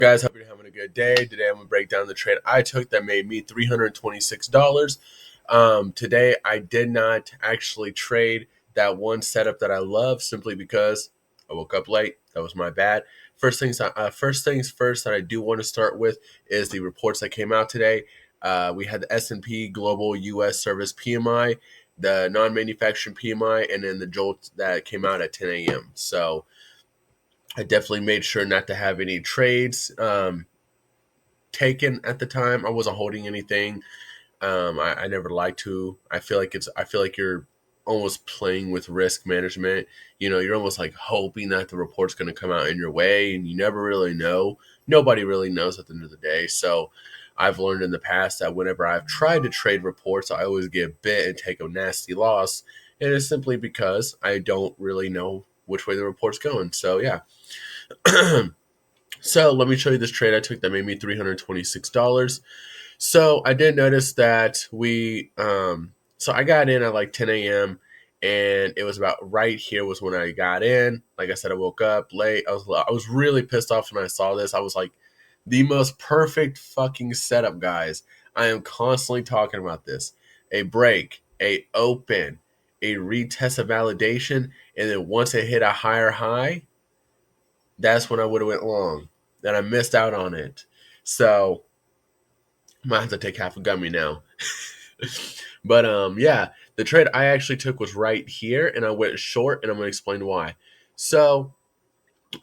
Guys, hope you're having a good day. Today I'm going to break down the trade I took that made me $326. Today I did not actually trade that one setup that I love simply because I woke up late. That was my bad. First things first that I do want to start with is the reports that came out today. We had the S&P Global U.S. Service PMI, the non-manufacturing PMI, and then the JOLT that came out at 10 a.m. So I definitely made sure not to have any trades taken at the time. I wasn't holding anything. I never like to. I feel like you're almost playing with risk management. You're almost like hoping that the report's going to come out in your way, and you never really know. Nobody really knows at the end of the day. So I've learned in the past that whenever I've tried to trade reports, I always get bit and take a nasty loss. And it's simply because I don't really know which way the report's going. So yeah. So let me show you this trade I took that made me $326. So I did notice that so I got in at like 10 a.m. and it was about right here was when I got in. Like I said, I woke up late. I was really pissed off when I saw this. I was like, the most perfect fucking setup, guys. I am constantly talking about this. A break, a open, a retest of validation, and then once it hit a higher high, that's when I would have went long. And I missed out on it. So I might have to take half a gummy now. But yeah, the trade I actually took was right here, and I went short, and I'm gonna explain why. So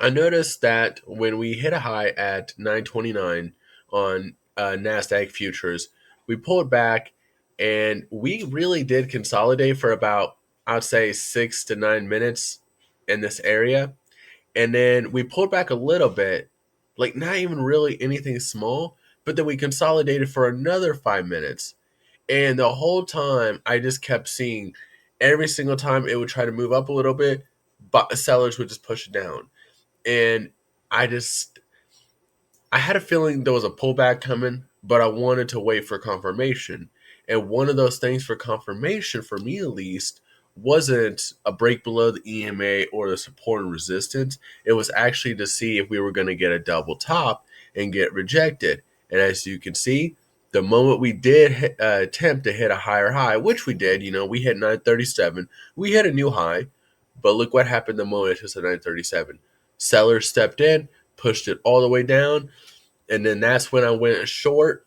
I noticed that when we hit a high at 929 on Nasdaq futures, we pulled back, and we really did consolidate for about, I'd say, 6 to 9 minutes in this area. And then we pulled back a little bit, like not even really anything small, but then we consolidated for another 5 minutes. And the whole time, I just kept seeing every single time it would try to move up a little bit, but sellers would just push it down. And I just, I had a feeling there was a pullback coming, but I wanted to wait for confirmation. And one of those things for confirmation, for me at least, wasn't a break below the EMA or the support and resistance. It was actually to see if we were going to get a double top and get rejected. And as you can see, the moment we did attempt to hit a higher high, which we did, we hit 937, we hit a new high. But look what happened the moment it hit 937. Sellers stepped in, pushed it all the way down, and then that's when I went short,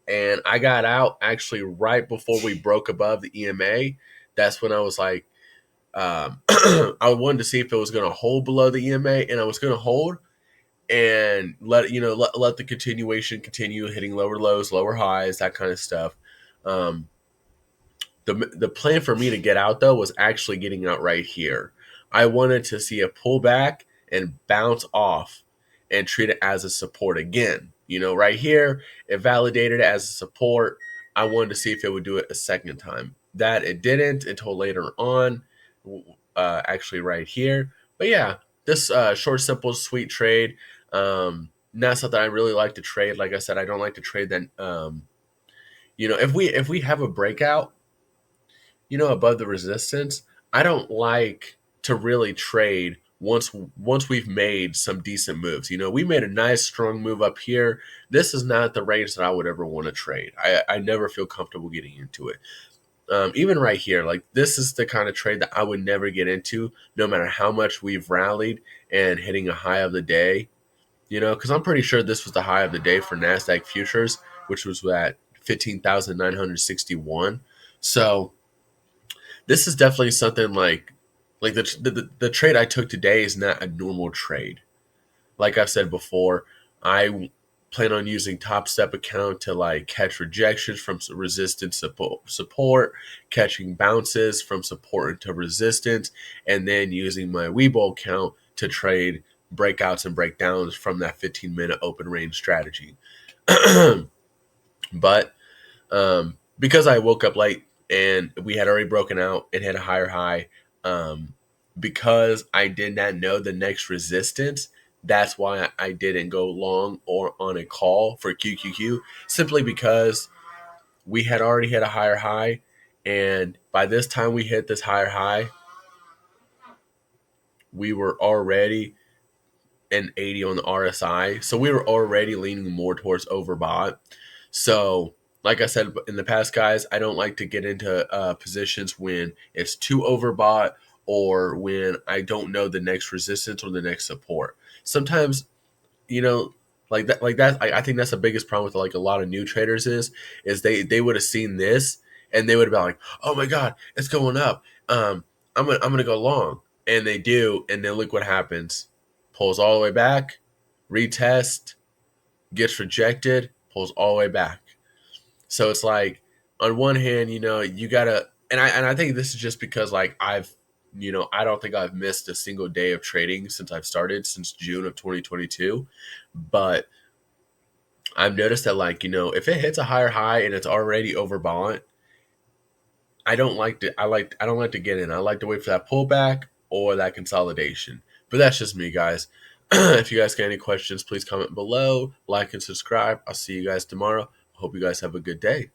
and I got out actually right before we broke above the EMA. That's when I was like, I wanted to see if it was going to hold below the EMA, and I was going to hold and let the continuation continue hitting lower lows, lower highs, that kind of stuff. Um, the plan for me to get out though was actually getting out right here. I wanted to see a pullback and bounce off and treat it as a support again. Right here, it validated it as a support. I wanted to see if it would do it a second time. That it didn't until later on, actually right here. But yeah, this short, simple, sweet trade. Not something I really like to trade. Like I said, I don't like to trade that. If we have a breakout, above the resistance, I don't like to really trade once we've made some decent moves. We made a nice strong move up here. This is not the range that I would ever want to trade. I never feel comfortable getting into it. Even right here, like this is the kind of trade that I would never get into, no matter how much we've rallied and hitting a high of the day. Because I'm pretty sure this was the high of the day for Nasdaq futures, which was at 15,961. So this is definitely something like the trade I took today is not a normal trade. Like I've said before, I plan on using TOPSTEP account to like catch rejections from resistance support, catching bounces from support into resistance, and then using my Webull account to trade breakouts and breakdowns from that 15-minute open range strategy. But because I woke up late and we had already broken out and hit a higher high, because I did not know the next resistance, that's why I didn't go long or on a call for QQQ, simply because we had already hit a higher high. And by this time we hit this higher high, we were already and 80 on the RSI. So we were already leaning more towards overbought. So, like I said in the past, guys, I don't like to get into positions when it's too overbought or when I don't know the next resistance or the next support. Sometimes, you know, like that. I think that's the biggest problem with like a lot of new traders is they would have seen this and they would have been like, oh my god, it's going up. I'm gonna go long, and they do, and then look what happens. Pulls all the way back, retest, gets rejected, pulls all the way back. So it's like, on one hand, you gotta, and I think this is just because like I don't think I've missed a single day of trading since I've started since June of 2022, but I've noticed that like if it hits a higher high and it's already overbought, I don't like to. I don't like to get in. I like to wait for that pullback or that consolidation. But that's just me, guys. If you guys got any questions, please comment below, like and subscribe. I'll see you guys tomorrow. I hope you guys have a good day.